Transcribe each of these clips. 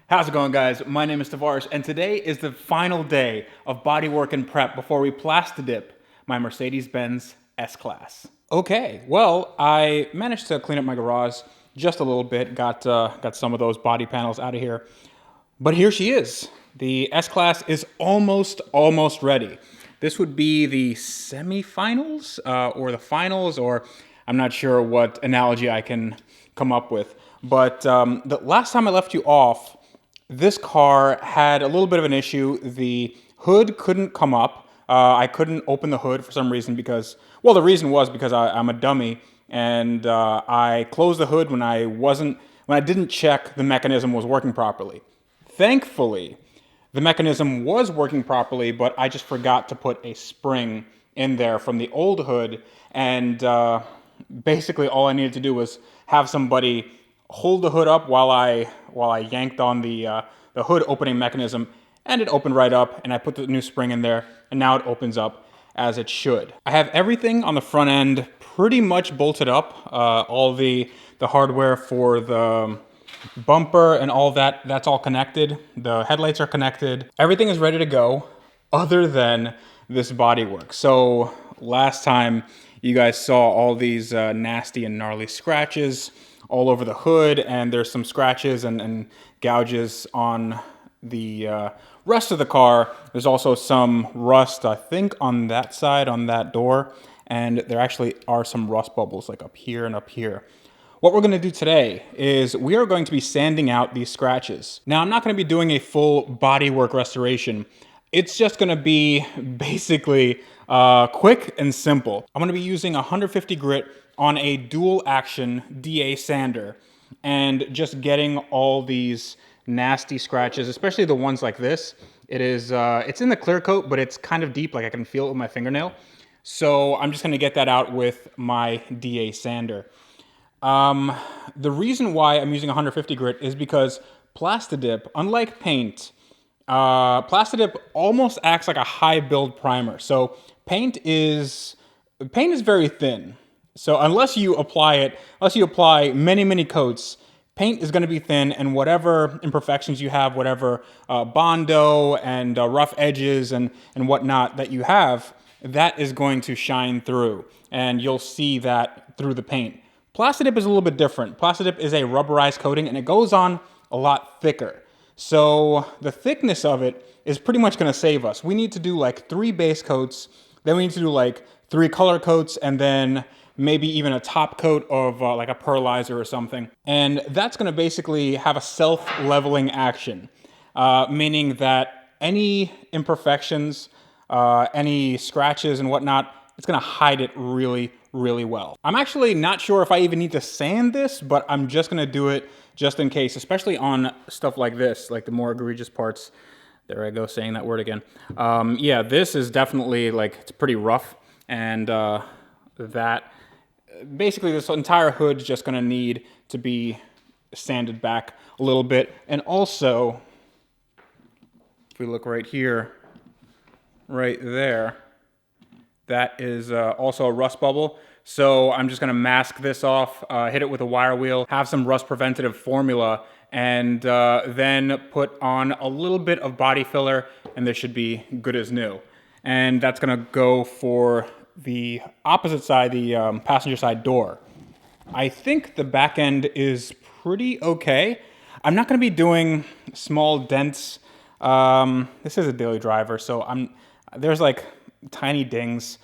How's it going, guys? My name is Tavarish, and today is the final day of bodywork and prep before we Plastidip my Mercedes-Benz S-Class. Okay, well, I managed to clean up my garage just a little bit, got some of those body panels out of here, but here she is. The S-Class is almost ready. This would be the semifinals or the finals, or I'm not sure what analogy I can come up with. But the last time I left you off, this car had a little bit of an issue. The hood couldn't come up. I couldn't open the hood for some reason because, well, the reason was because I'm a dummy and I closed the hood when I didn't check the mechanism was working properly. Thankfully, the mechanism was working properly, but I just forgot to put a spring in there from the old hood, and basically all I needed to do was have somebody hold the hood up while I yanked on the hood opening mechanism, and it opened right up, and I put the new spring in there, and now it opens up as it should. I have everything on the front end pretty much bolted up. All the hardware for the bumper and all that, that's all connected. The headlights are connected. Everything is ready to go other than this bodywork. So last time you guys saw all these nasty and gnarly scratches all over the hood, and there's some scratches and gouges on the rest of the car. There's also some rust, I think, on that side, on that door, and there actually are some rust bubbles like up here and up here. What we're going to do today is we are going to be sanding out these scratches. Now, I'm not going to be doing a full bodywork restoration. It's just going to be basically quick and simple. I'm going to be using 150 grit on a dual action DA sander and just getting all these nasty scratches, especially the ones like this. It's in the clear coat, but it's kind of deep, like I can feel it with my fingernail. So I'm just going to get that out with my DA sander. The reason why I'm using 150 grit is because Plastidip, unlike paint, Plastidip almost acts like a high build primer. So paint is very thin. So unless you apply many coats, paint is going to be thin, and whatever imperfections you have, whatever Bondo and rough edges and whatnot that you have, that is going to shine through, and you'll see that through the paint. Plastidip is a little bit different. Plastidip is a rubberized coating, and it goes on a lot thicker. So the thickness of it is pretty much going to save us. We need to do like 3 base coats, then we need to do like 3 color coats, and then maybe even a top coat of like a pearlizer or something. And that's going to basically have a self-leveling action, meaning that any imperfections, any scratches and whatnot, it's going to hide it really well. I'm actually not sure if I even need to sand this, but I'm just going to do it just in case, especially on stuff like this, like the more egregious parts. There I go, saying that word again. Yeah, this is definitely like, it's pretty rough, and basically this entire hood's just going to need to be sanded back a little bit. And also, if we look right here, right there, that is also a rust bubble. So I'm just going to mask this off, hit it with a wire wheel, have some rust preventative formula, and then put on a little bit of body filler, and this should be good as new. And that's going to go for the opposite side, the passenger side door. I think the back end is pretty okay. I'm not going to be doing small dents. This is a daily driver, so there's like tiny dings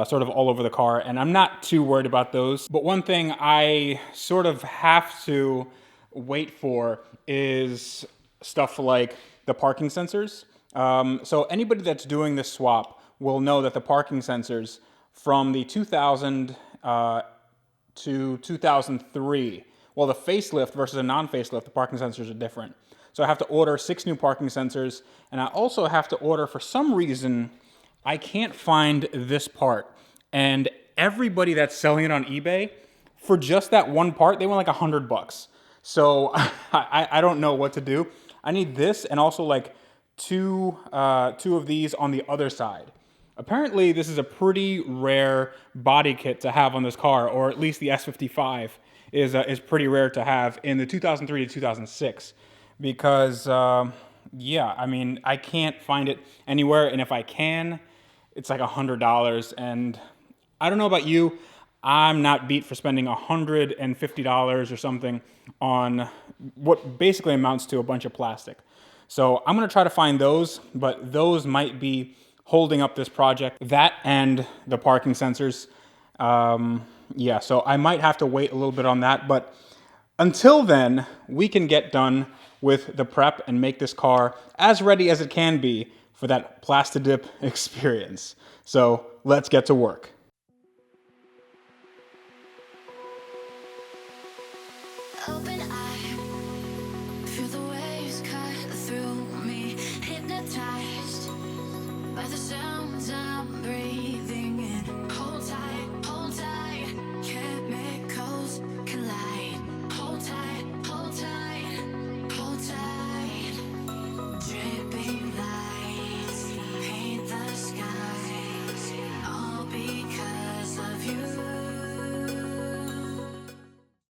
sort of all over the car, and I'm not too worried about those. But one thing I sort of have to wait for is stuff like the parking sensors. So anybody that's doing this swap will know that the parking sensors from the 2000 to 2003, well, the facelift versus a non-facelift, the parking sensors are different. So I have to order 6 new parking sensors, and I also have to order, for some reason, I can't find this part. And everybody that's selling it on eBay, for just that one part, they want like $100. So I don't know what to do. I need this and also like two of these on the other side. Apparently, this is a pretty rare body kit to have on this car, or at least the S55 is pretty rare to have in the 2003 to 2006. because, yeah, I mean, I can't find it anywhere, and if I can, it's like $100, and I don't know about you, I'm not beat for spending $150 or something on what basically amounts to a bunch of plastic. So I'm gonna try to find those, but those might be holding up this project. That and the parking sensors. Yeah, so I might have to wait a little bit on that, but until then, we can get done with the prep and make this car as ready as it can be for that Plastidip experience. So let's get to work. Open eye, feel the waves cut through me, hypnotized by the sounds I'm breathing in. Hold tight, chemicals collide. Hold tight, hold tight, hold tight. Dripping lights paint the skies, all because of you.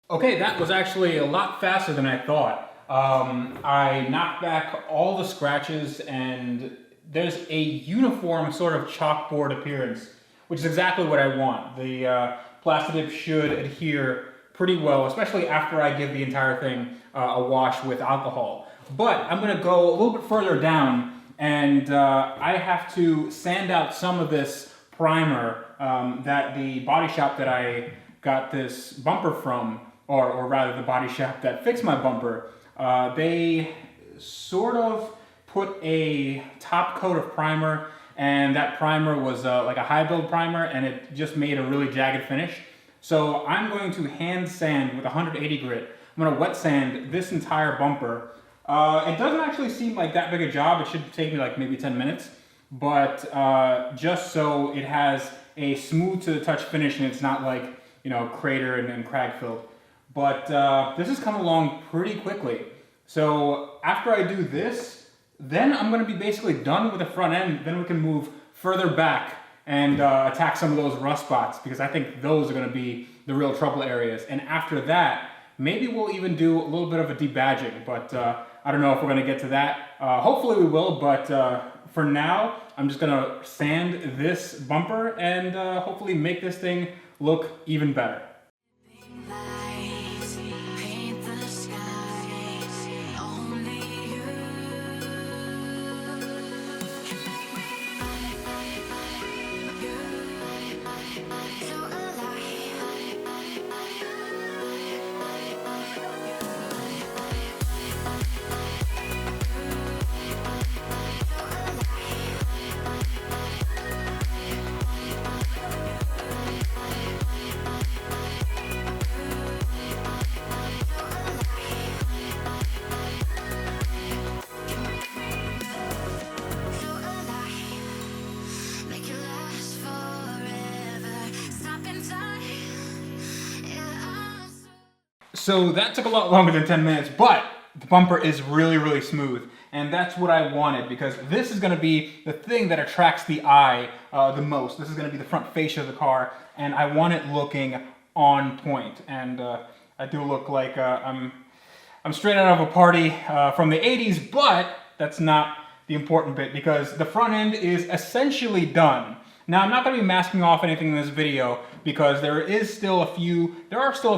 Okay, that was actually a lot faster than I thought. I knocked back all the scratches and there's a uniform sort of chalkboard appearance, which is exactly what I want. The Plastidip should adhere pretty well, especially after I give the entire thing a wash with alcohol. But I'm gonna go a little bit further down and I have to sand out some of this primer that the body shop that I got this bumper from, or rather the body shop that fixed my bumper, they sort of put a top coat of primer, and that primer was like a high build primer, and it just made a really jagged finish. So I'm going to hand sand with 180 grit. I'm going to wet sand this entire bumper. It doesn't actually seem like that big a job. It should take me like maybe 10 minutes, but just so it has a smooth to the touch finish and it's not like, you know, crater and crag filled. But this is coming along pretty quickly. So after I do this, then I'm going to be basically done with the front end. Then we can move further back and attack some of those rust spots, because I think those are going to be the real trouble areas. And after that, maybe we'll even do a little bit of a debadging, but I don't know if we're going to get to that. Hopefully we will, but for now, I'm just going to sand this bumper and hopefully make this thing look even better. Lights paint the skies, only you can make me so So that took a lot longer than 10 minutes, but the bumper is really, really smooth. And that's what I wanted, because this is gonna be the thing that attracts the eye the most. This is gonna be the front fascia of the car, and I want it looking on point. And I do look like I'm straight out of a party from the 80s, but that's not the important bit, because the front end is essentially done. Now, I'm not going to be masking off anything in this video because there are still a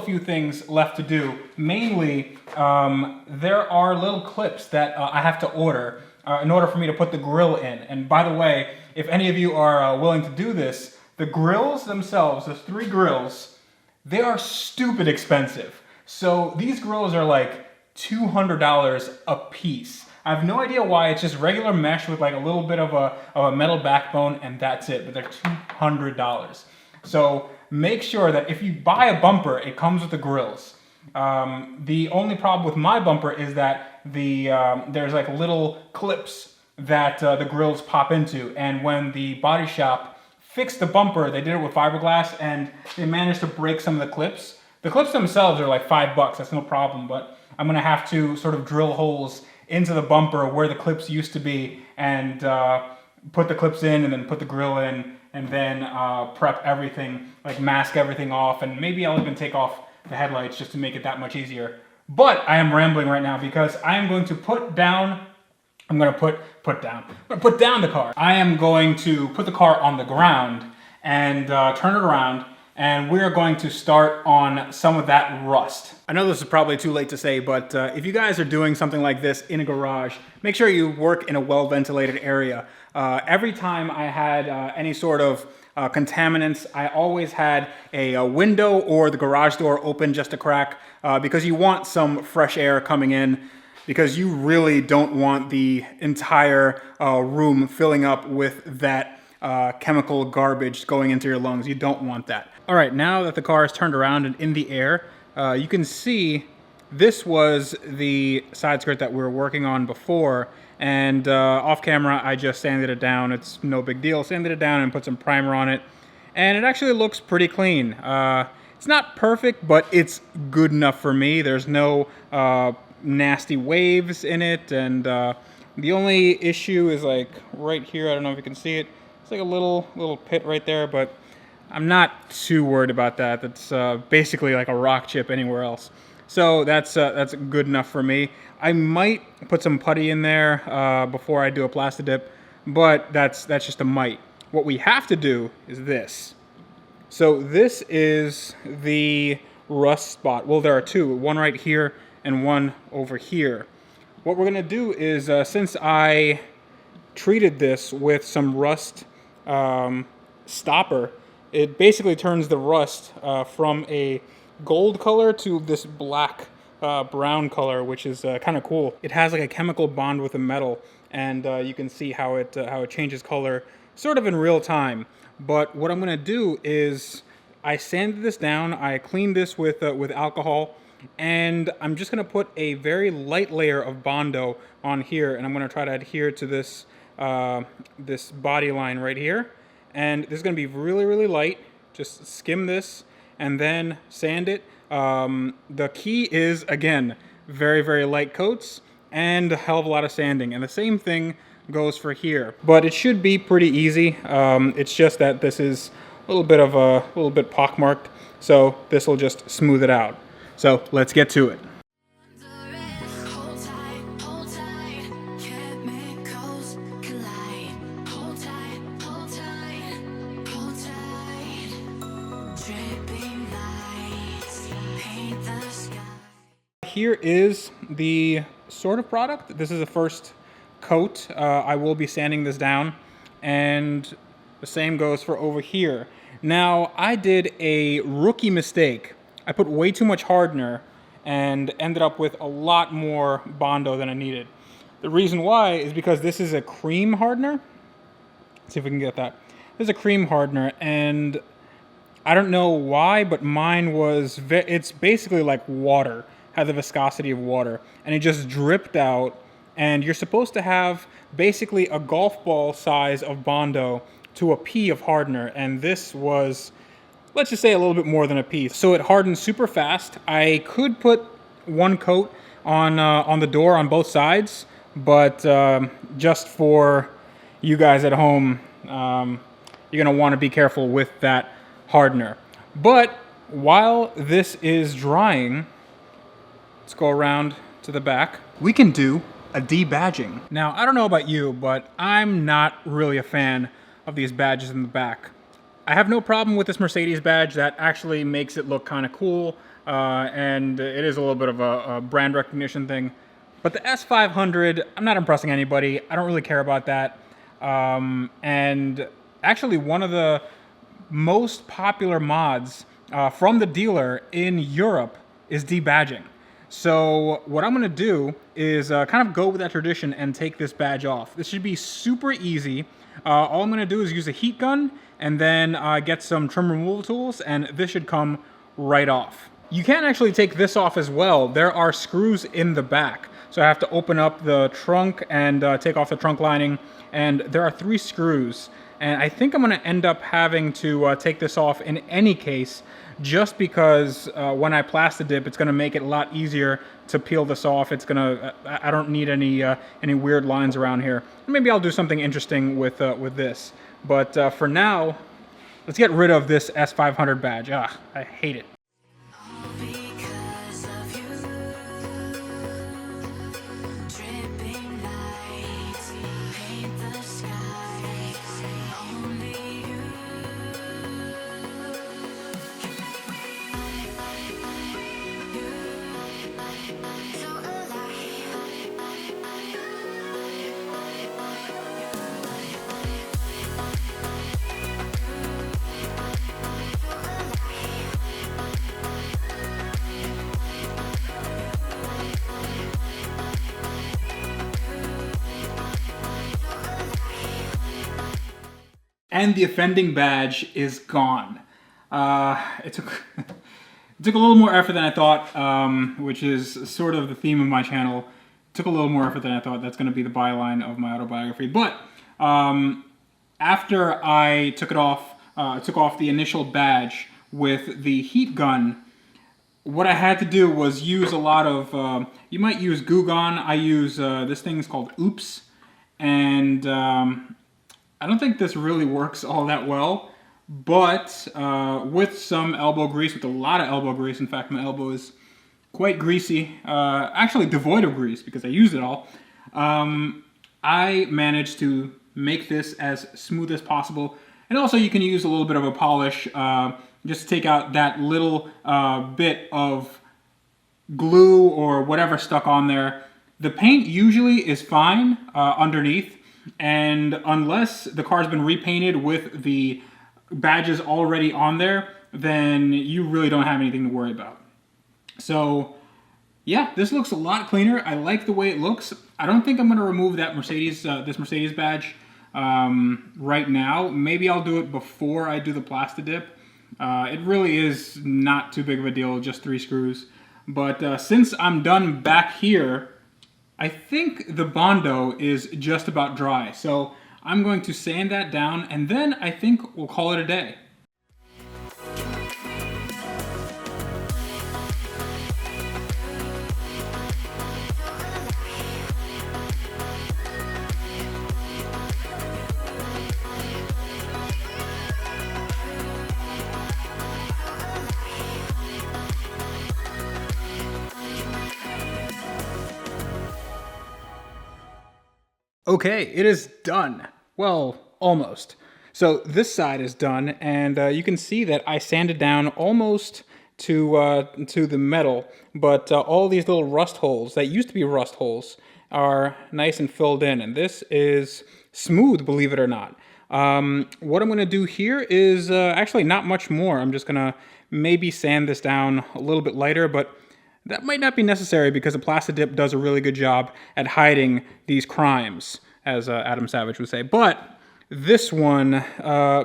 few things left to do. Mainly, there are little clips that I have to order in order for me to put the grill in. And by the way, if any of you are willing to do this, the grills themselves, those 3 grills, they are stupid expensive. So these grills are like $200 a piece. I have no idea why. It's just regular mesh with like a little bit of a metal backbone, and that's it, but they're $200. So make sure that if you buy a bumper, it comes with the grills. The only problem with my bumper is that there's like little clips that the grills pop into, and when the body shop fixed the bumper, they did it with fiberglass, and they managed to break some of the clips. The clips themselves are like $5, that's no problem, but I'm gonna have to sort of drill holes into the bumper where the clips used to be, and put the clips in, and then put the grill in, and then prep everything, like mask everything off, and maybe I'll even take off the headlights just to make it that much easier. But I am rambling right now because I am going to put down I'm gonna put down the car. I am going to put the car on the ground and turn it around, and we're going to start on some of that rust. I know this is probably too late to say, but if you guys are doing something like this in a garage, make sure you work in a well-ventilated area. Every time I had any sort of contaminants, I always had a window or the garage door open just a crack because you want some fresh air coming in, because you really don't want the entire room filling up with that chemical garbage going into your lungs. You don't want that. All right, now that the car is turned around and in the air, you can see this was the side skirt that we were working on before, and off camera I just sanded it down. It's no big deal. Sanded it down and put some primer on it, and it actually looks pretty clean. It's not perfect, but it's good enough for me. There's no nasty waves in it, and the only issue is like right here. I don't know if you can see it. It's like a little pit right there, but I'm not too worried about that. That's basically like a rock chip anywhere else. So that's good enough for me. I might put some putty in there before I do a Plastidip, but that's just a might. What we have to do is this. So this is the rust spot. Well, there are two, one right here and one over here. What we're gonna do is, since I treated this with some rust stopper, it basically turns the rust from a gold color to this black brown color, which is kind of cool. It has like a chemical bond with the metal, and you can see how it changes color sort of in real time. But what I'm gonna do is I sanded this down, I cleaned this with alcohol, and I'm just gonna put a very light layer of Bondo on here, and I'm gonna try to adhere to this this body line right here. And this is gonna be really, really light. Just skim this and then sand it. The key is, again, very, very light coats and a hell of a lot of sanding. And the same thing goes for here. But it should be pretty easy. It's just that this is a little bit pockmarked, so this will just smooth it out. So let's get to it. Hold tight, chemicals collide. Hold tight, hold tight, hold tight. Dripping lights paint the sky. Here is the sort of product. This is the first coat. I will be sanding this down, and the same goes for over here. Now, I did a rookie mistake. I put way too much hardener and ended up with a lot more Bondo than I needed. The reason why is because this is a cream hardener. Let's see if we can get that. This is a cream hardener, and I don't know why, but mine was, it's basically like water, has the viscosity of water, and it just dripped out. And you're supposed to have basically a golf ball size of Bondo to a pea of hardener, and this was, let's just say, a little bit more than a pea. So it hardened super fast. I could put one coat on the door on both sides, but just for you guys at home, you're gonna want to be careful with that hardener. But while this is drying, let's go around to the back. We can do a debadging. Now, I don't know about you, but I'm not really a fan of these badges in the back. I have no problem with this Mercedes badge. That actually makes it look kind of cool, and it is a little bit of a brand recognition thing. But the S500, I'm not impressing anybody. I don't really care about that. And actually, one of the most popular mods from the dealer in Europe is debadging. So what I'm gonna do is kind of go with that tradition and take this badge off. This should be super easy. All I'm gonna do is use a heat gun and then get some trim removal tools, and this should come right off. You can actually take this off as well. There are screws in the back. So I have to open up the trunk and take off the trunk lining, and there are 3 screws. And I think I'm gonna end up having to take this off in any case, just because when I Plastidip, it's gonna make it a lot easier to peel this off. It's gonna, I don't need any weird lines around here. Maybe I'll do something interesting with this. But for now, let's get rid of this S500 badge. I hate it. All because of you. And the offending badge is gone. It took it took a little more effort than I thought, which is sort of the theme of my channel. It took a little more effort than I thought. That's going to be the byline of my autobiography. But after I took off the initial badge with the heat gun, what I had to do was use a lot of, you might use Goo Gone. I use, this thing's called Oops. And I don't think this really works all that well. But with some elbow grease, with a lot of elbow grease, in fact my elbow is quite greasy, actually devoid of grease because I used it all, I managed to make this as smooth as possible. And also you can use a little bit of a polish just to take out that little bit of glue or whatever stuck on there. The paint usually is fine underneath, and unless the car's been repainted with the badges already on there, then you really don't have anything to worry about. So yeah, this looks a lot cleaner. I like the way it looks. I don't think I'm going to remove that this Mercedes badge right now. Maybe I'll do it before I do the Plastidip. It really is not too big of a deal, just 3 screws. But since I'm done back here, I think the Bondo is just about dry. So I'm going to sand that down, and then I think we'll call it a day. Okay, it is done. Well, almost. So this side is done, and you can see that I sanded down almost to the metal, but all these little rust holes that used to be rust holes are nice and filled in, and this is smooth, believe it or not. What I'm going to do here is actually not much more. I'm just going to maybe sand this down a little bit lighter, but that might not be necessary because the Plastidip does a really good job at hiding these crimes, as Adam Savage would say. But this one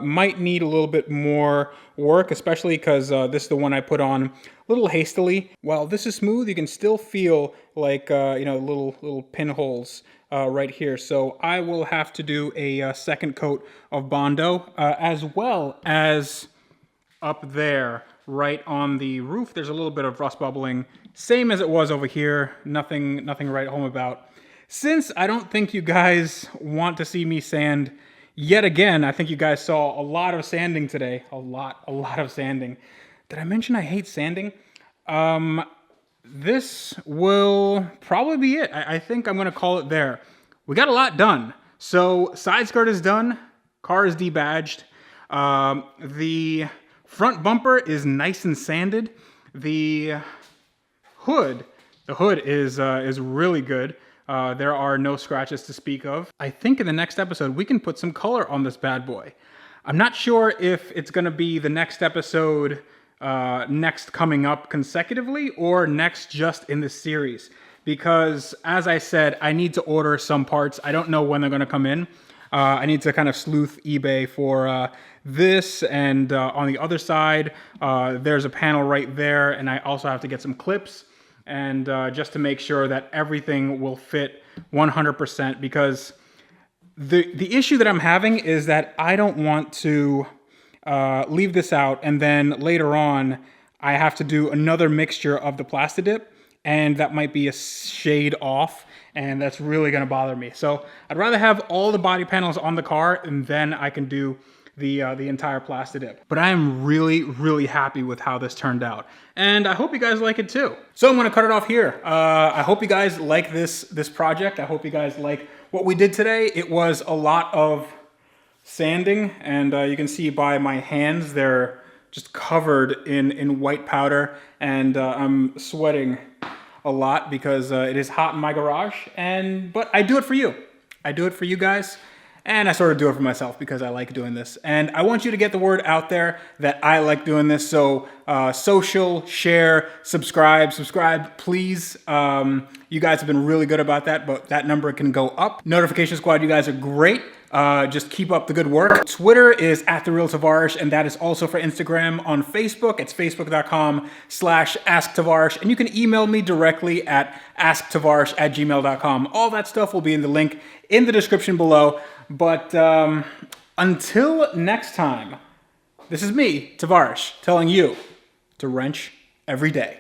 might need a little bit more work, especially because this is the one I put on a little hastily. While this is smooth, you can still feel like little pinholes right here. So I will have to do a second coat of Bondo, as well as up there, right on the roof. There's a little bit of rust bubbling, same as it was over here. Nothing to write home about. Since I don't think you guys want to see me sand yet again, I think you guys saw a lot of sanding today. A lot of sanding. Did I mention I hate sanding? This will probably be it. I think I'm gonna call it there. We got a lot done. So side skirt is done. Car is debadged. The front bumper is nice and sanded. The hood is really good. There are no scratches to speak of. I think in the next episode we can put some color on this bad boy. I'm not sure if it's going to be the next episode next coming up consecutively or next just in this series, because as I said, I need to order some parts. I don't know when they're going to come in. I need to kind of sleuth eBay for this, and on the other side there's a panel right there, and I also have to get some clips, and just to make sure that everything will fit 100%, because the issue that I'm having is that I don't want to leave this out and then later on I have to do another mixture of the Plastidip, and that might be a shade off, and that's really going to bother me. So I'd rather have all the body panels on the car, and then I can do the entire Plastidip. But I am really happy with how this turned out, and I hope you guys like it too. So I'm going to cut it off here. I hope you guys like this project. I hope you guys like what we did today. It was a lot of sanding, and you can see by my hands they're just covered in white powder, and I'm sweating a lot because it is hot in my garage, but I do it for you. I do it for you guys, and I sort of do it for myself because I like doing this. And I want you to get the word out there that I like doing this. So social, share, subscribe, please. You guys have been really good about that, but that number can go up. Notification Squad, you guys are great. Just keep up the good work. Twitter is @TheRealTavarish, and that is also for Instagram. On Facebook, it's facebook.com/AskTavarish, and you can email me directly at asktavarish@gmail.com. All that stuff will be in the link in the description below. But until next time, this is me, Tavarish, telling you to wrench every day.